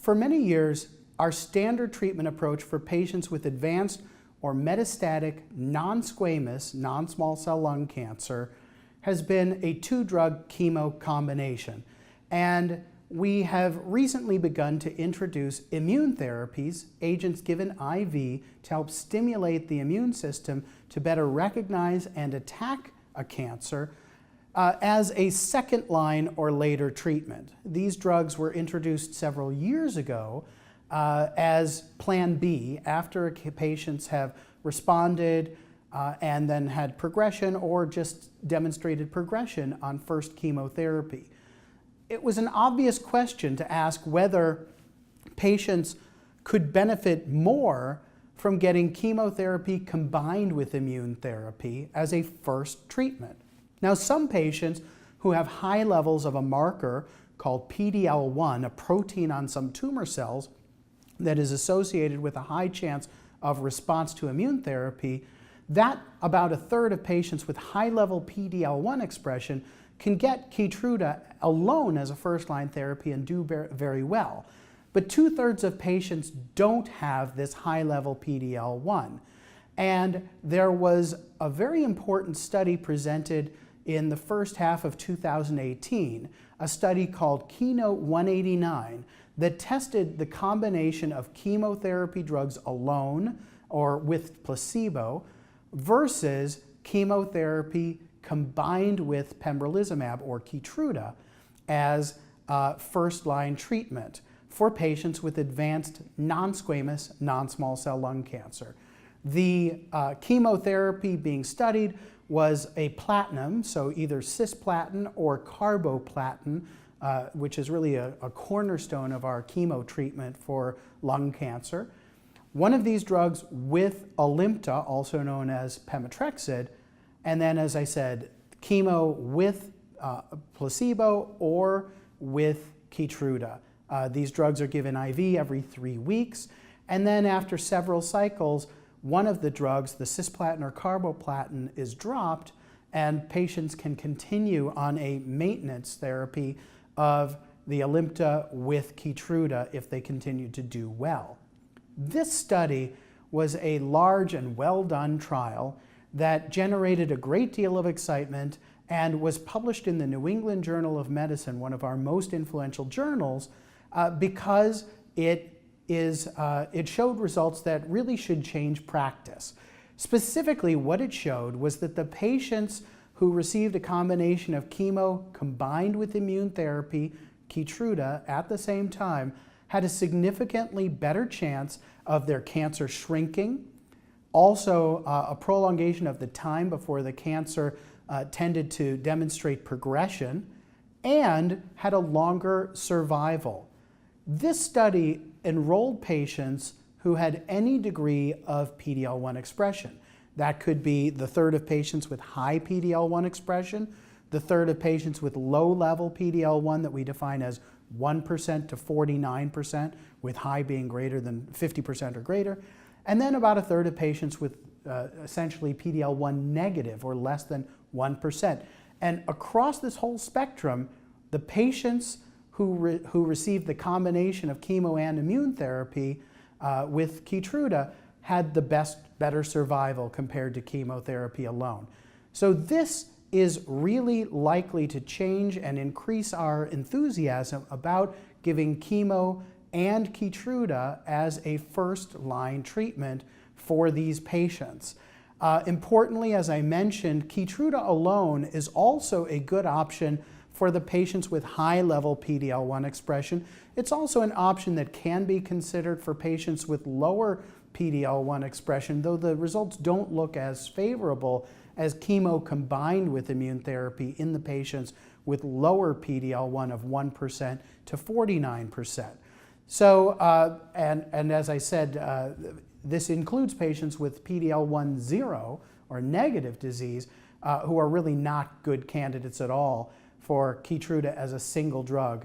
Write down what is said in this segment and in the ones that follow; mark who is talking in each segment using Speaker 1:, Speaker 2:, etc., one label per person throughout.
Speaker 1: For many years, our standard treatment approach for patients with advanced or metastatic non-squamous non-small cell lung cancer has been a two-drug chemo combination. And we have recently begun to introduce immune therapies, agents given IV to help stimulate the immune system to better recognize and attack a cancer as a second line or later treatment. These drugs were introduced several years ago as Plan B after patients have responded and then had progression or just demonstrated progression on first chemotherapy. It was an obvious question to ask whether patients could benefit more from getting chemotherapy combined with immune therapy as a first treatment. Now, some patients who have high levels of a marker called PD-L1, a protein on some tumor cells that is associated with a high chance of response to immune therapy, that about a third of patients with high-level PD-L1 expression can get Keytruda alone as a first-line therapy and do very well. But two-thirds of patients don't have this high-level PD-L1. And there was a very important study presented in the first half of 2018, a study called KEYNOTE-189 that tested the combination of chemotherapy drugs alone or with placebo versus chemotherapy combined with pembrolizumab or Keytruda as first-line treatment for patients with advanced non-squamous non-small cell lung cancer. The chemotherapy being studied was a platinum, so either cisplatin or carboplatin, which is really a cornerstone of our chemo treatment for lung cancer. One of these drugs with Alimta, also known as pemetrexed, and then, as I said, chemo with placebo or with Keytruda. These drugs are given IV every 3 weeks, and then after several cycles, one of the drugs, the cisplatin or carboplatin, is dropped, and patients can continue on a maintenance therapy of the Alimta with Keytruda if they continue to do well. This study was a large and well-done trial that generated a great deal of excitement and was published in the New England Journal of Medicine, one of our most influential journals, because it showed results that really should change practice. Specifically, what it showed was that the patients who received a combination of chemo combined with immune therapy, Keytruda, at the same time, had a significantly better chance of their cancer shrinking, also a prolongation of the time before the cancer tended to demonstrate progression, and had a longer survival. This study enrolled patients who had any degree of PD-L1 expression. That could be the third of patients with high PD-L1 expression, the third of patients with low-level PD-L1 that we define as 1% to 49%, with high being greater than 50% or greater, and then about a third of patients with essentially PD-L1 negative or less than 1%. And across this whole spectrum, the patients who received the combination of chemo and immune therapy with Keytruda had the better survival compared to chemotherapy alone. So this is really likely to change and increase our enthusiasm about giving chemo and Keytruda as a first-line treatment for these patients. Importantly, as I mentioned, Keytruda alone is also a good option for the patients with high-level PD-L1 expression. It's also an option that can be considered for patients with lower PD-L1 expression, though the results don't look as favorable as chemo combined with immune therapy in the patients with lower PD-L1 of 1% to 49%. So, and as I said, this includes patients with PD-L1 0 or negative disease who are really not good candidates at all for Keytruda as a single drug,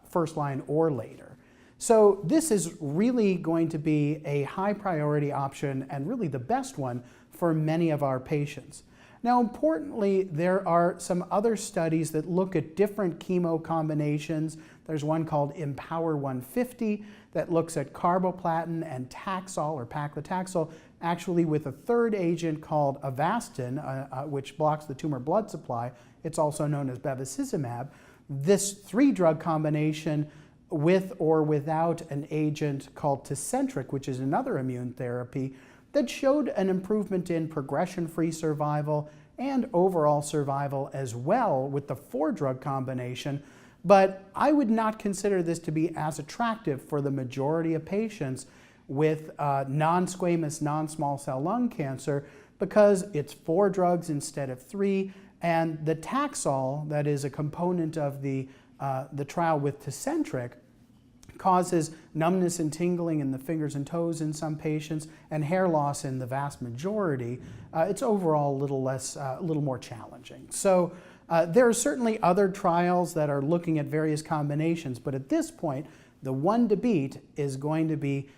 Speaker 1: first line or later. So this is really going to be a high priority option and really the best one for many of our patients. Now, importantly, there are some other studies that look at different chemo combinations. There's one called Empower 150 that looks at carboplatin and Taxol or paclitaxel, actually with a third agent called Avastin, which blocks the tumor blood supply. It's also known as bevacizumab. This three-drug combination with or without an agent called Tecentriq, which is another immune therapy, that showed an improvement in progression-free survival and overall survival as well with the four-drug combination. But I would not consider this to be as attractive for the majority of patients with non-squamous non-small cell lung cancer because it's 4 drugs instead of 3, and the Taxol, that is a component of the trial with Tecentriq, causes numbness and tingling in the fingers and toes in some patients and hair loss in the vast majority. It's overall a little more challenging. So there are certainly other trials that are looking at various combinations, but at this point, the one to beat is going to be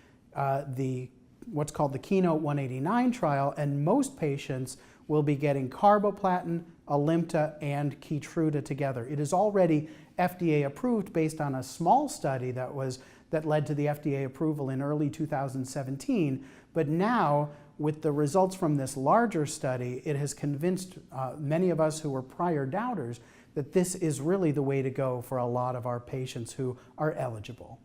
Speaker 1: what's called the Keynote 189 trial, and most patients will be getting carboplatin, Alimta, and Keytruda together. It is already FDA approved based on a small study that led to the FDA approval in early 2017, but now with the results from this larger study, it has convinced many of us who were prior doubters that this is really the way to go for a lot of our patients who are eligible.